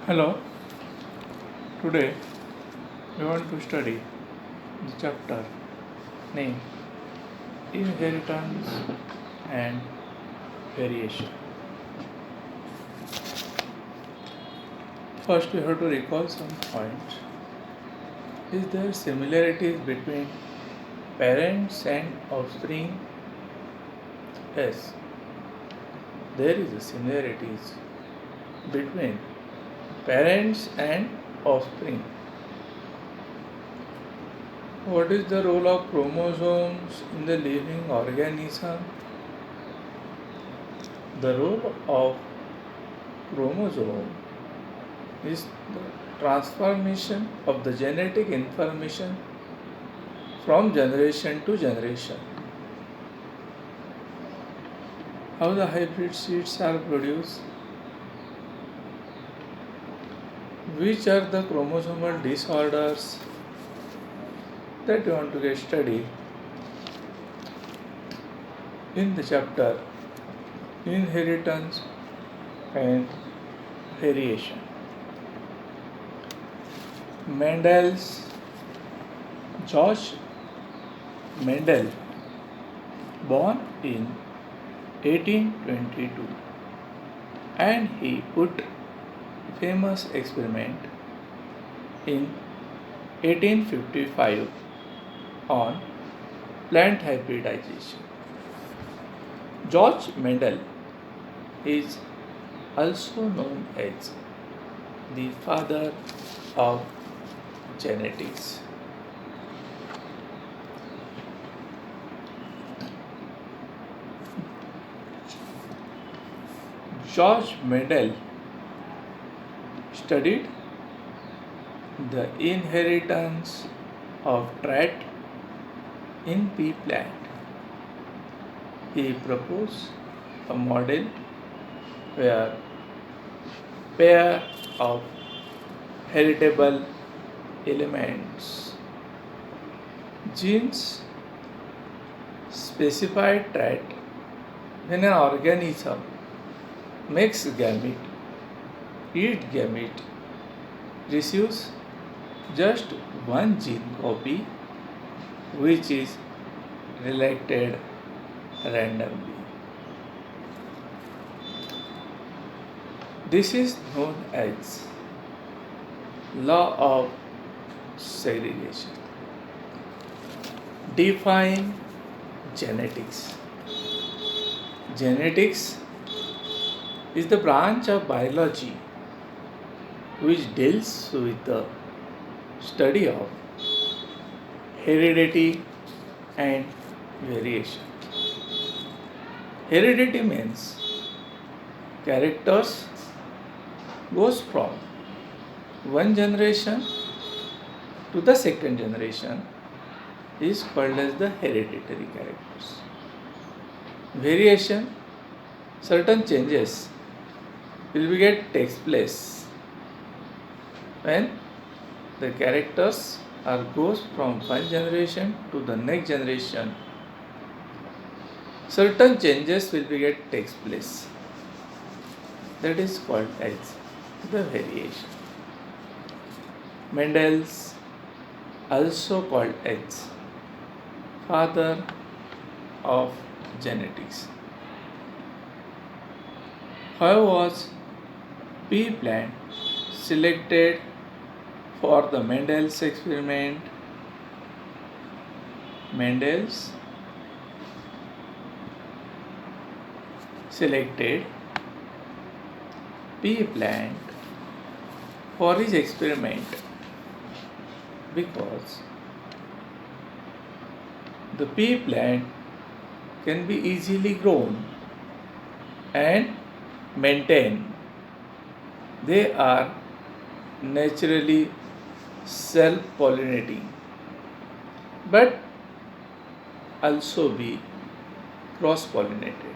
Hello, today we want to study the chapter named Inheritance and Variation. First, we have to recall some points. Is there similarities between parents and offspring? Yes, there is a similarities between parents and offspring. What is the role of chromosomes in the living organism? The role of chromosome is the transformation of the genetic information from generation to generation. How the hybrid seeds are produced? Which are the chromosomal disorders that you want to get studied in the chapter Inheritance and Variation. George Mendel, born in 1822, and he put famous experiment in 1855 on plant hybridization. George Mendel is also known as the father of genetics. George Mendel studied the inheritance of trait in pea plant. He proposed a model where pair of heritable elements, genes specified trait when an organism makes gamete, each gamete receives just one gene copy which is selected randomly. This is known as law of segregation. Define genetics. Genetics is the branch of biology which deals with the study of heredity and variation. Heredity means characters goes from one generation to the second generation is called as the hereditary characters. Variation, certain changes will be takes place when the characters are goes from one generation to the next generation. Certain changes will be takes place. That is called as the variation. Mendel's also called as father of genetics. How was pea plant selected for the Mendel's experiment? Mendel's selected pea plant for his experiment because the pea plant can be easily grown and maintained. They are naturally self-pollinating but also be cross-pollinated.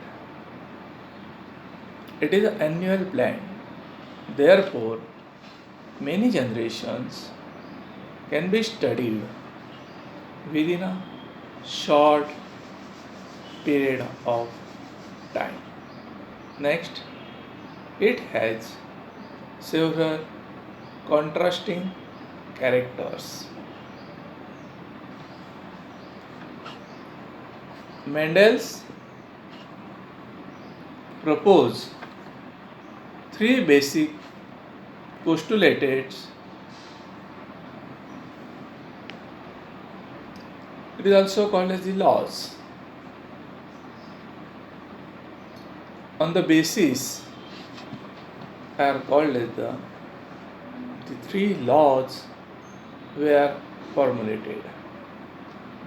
It is an annual plant. Therefore, many generations can be studied within a short period of time. Next, it has several contrasting characters. Mendel's proposed three basic postulates. It is also called as the laws. On the basis are called as the three laws were formulated.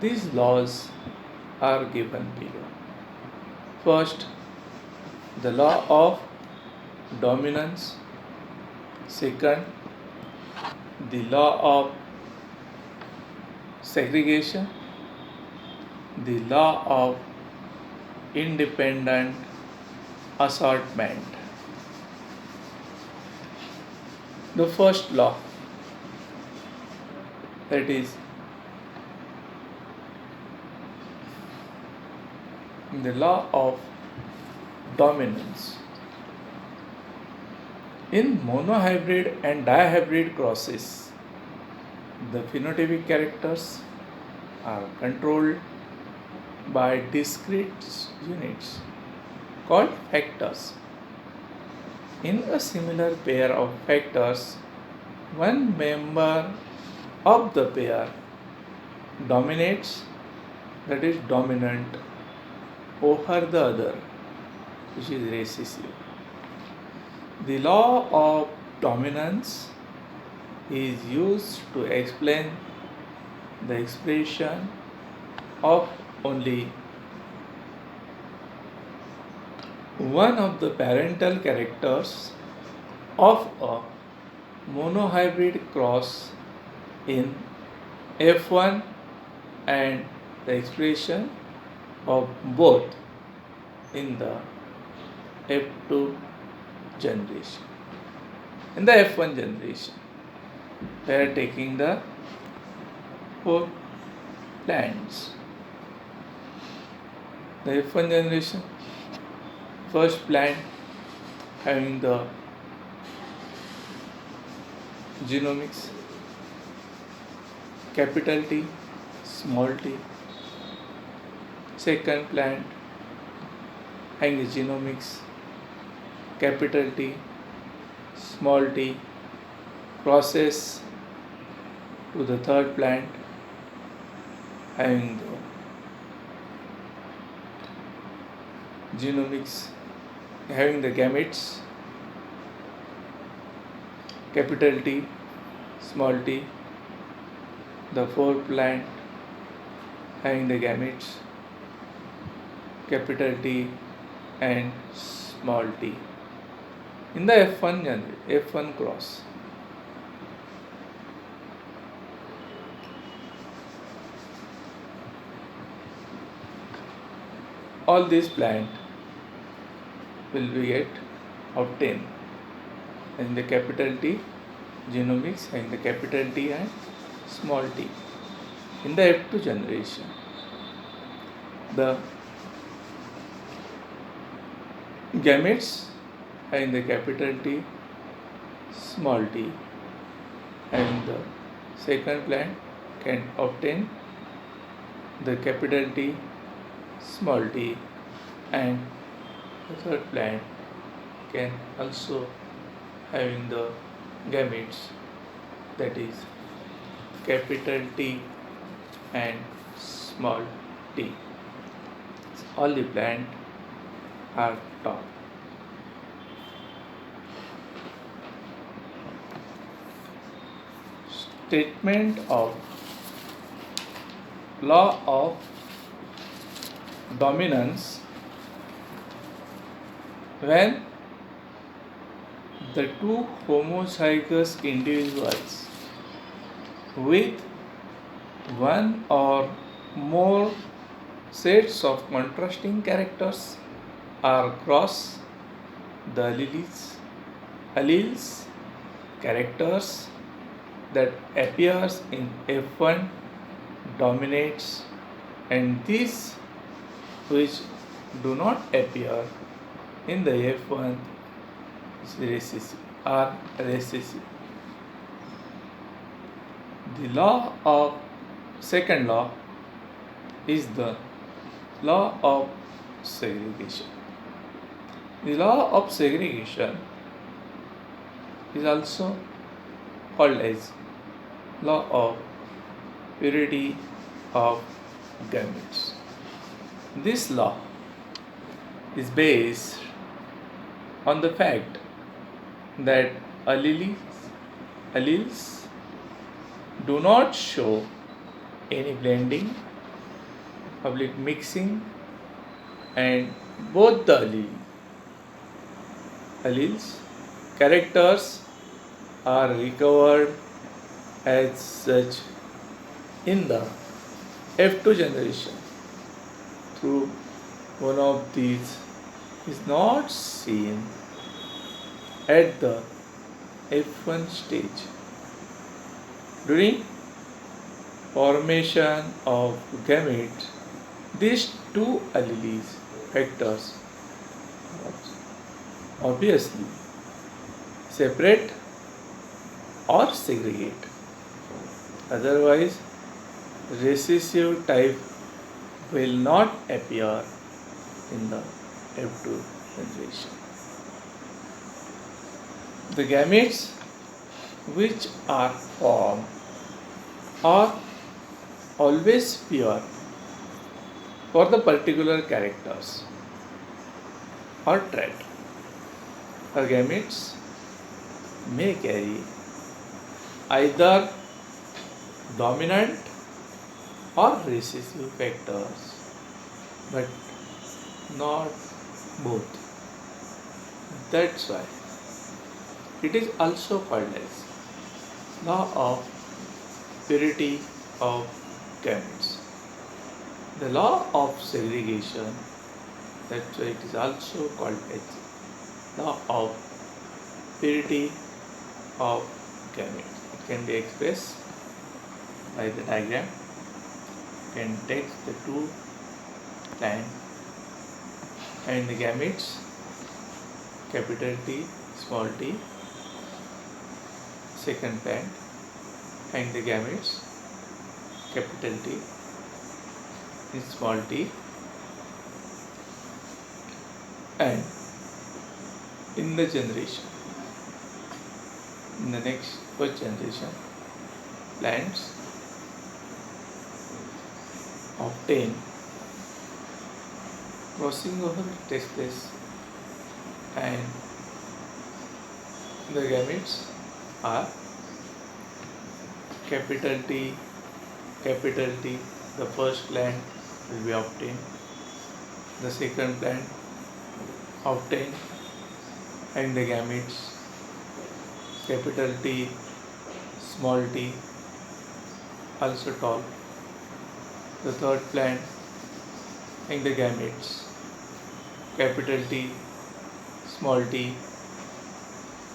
These laws are given below. First, the law of dominance. Second, the law of segregation. The law of independent assortment. The first law, that is the law of dominance. In monohybrid and dihybrid crosses, the phenotypic characters are controlled by discrete units called factors. In a similar pair of factors, one member of the pair dominates, that is dominant, over the other, which is recessive. The law of dominance is used to explain the expression of only one of the parental characters of a monohybrid cross in F1 and the expression of both in the F2 generation. In the F1 generation, they are taking the 4 plants. The F1 generation, first plant having the genomics, capital T, small t. Second plant having the genomics, capital T, small t, process to the third plant having the genomics, having the gametes, capital T, small t, the fourth plant having the gametes, capital T and small t. In the F1 cross, all these plants will be get obtained in the capital T genomics and the capital T and small t. In the F2 generation, the gametes having the capital T, small t, and the second plant can obtain the capital T, small t, and the third plant can also having the gametes, that is capital T and small t. All the plant are taught. Statement of law of dominance. When the two homozygous individuals with one or more sets of contrasting characters are crossed, the alleles characters that appears in F1 dominates, and these which do not appear in the F1 are recessive. The law of second law is the law of segregation. The law of segregation is also called as law of purity of gametes. This law is based on the fact that alleles do not show any blending, public mixing, and both the alleles characters are recovered as such in the F2 generation through one of these is not seen at the F1 stage. During formation of gametes, these two alleles factors obviously separate or segregate. Otherwise, recessive type will not appear in the F2 generation. The gametes which are formed are always pure for the particular characters or trait. The gametes may carry either dominant or recessive factors, but not both. That's why it is also called as law of purity of gametes. The law of segregation, that's why it is also called as law of purity of gametes. It can be expressed by the diagram. You can take the two plant and the gametes, capital T, small t, second plant, and the gametes, capital T, in small t, and in the generation, in the next first generation, plants obtain crossing over takes place and the gametes are capital T, the first plant will be obtained, the second plant obtained, and the gametes capital T, small t, also tall, the third plant and the gametes capital T, small t,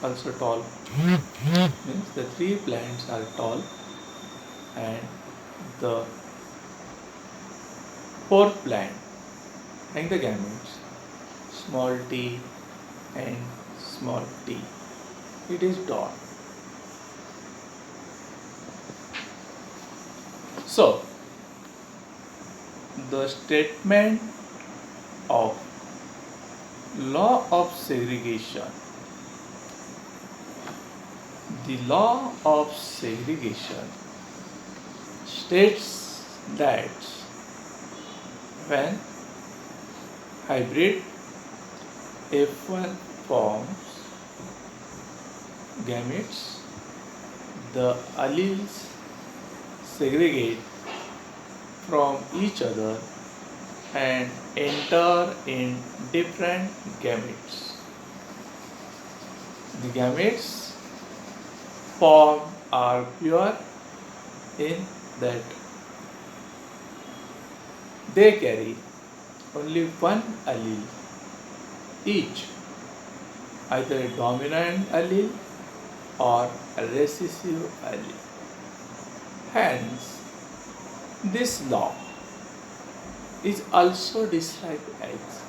also tall. Means the three plants are tall and the fourth plant and the gametes small t and small t. It is dot. So the statement of law of segregation. The law of segregation states that when hybrid F1 forms gametes, the alleles segregate from each other and enter in different gametes. The gametes formed are pure in that they carry only one allele each, either a dominant allele or a recessive allele. Hence, this law is also described as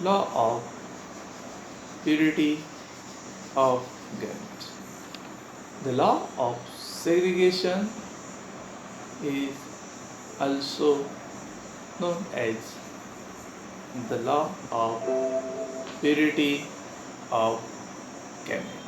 law of purity of gametes. The law of segregation is also known as the law of purity of gamete.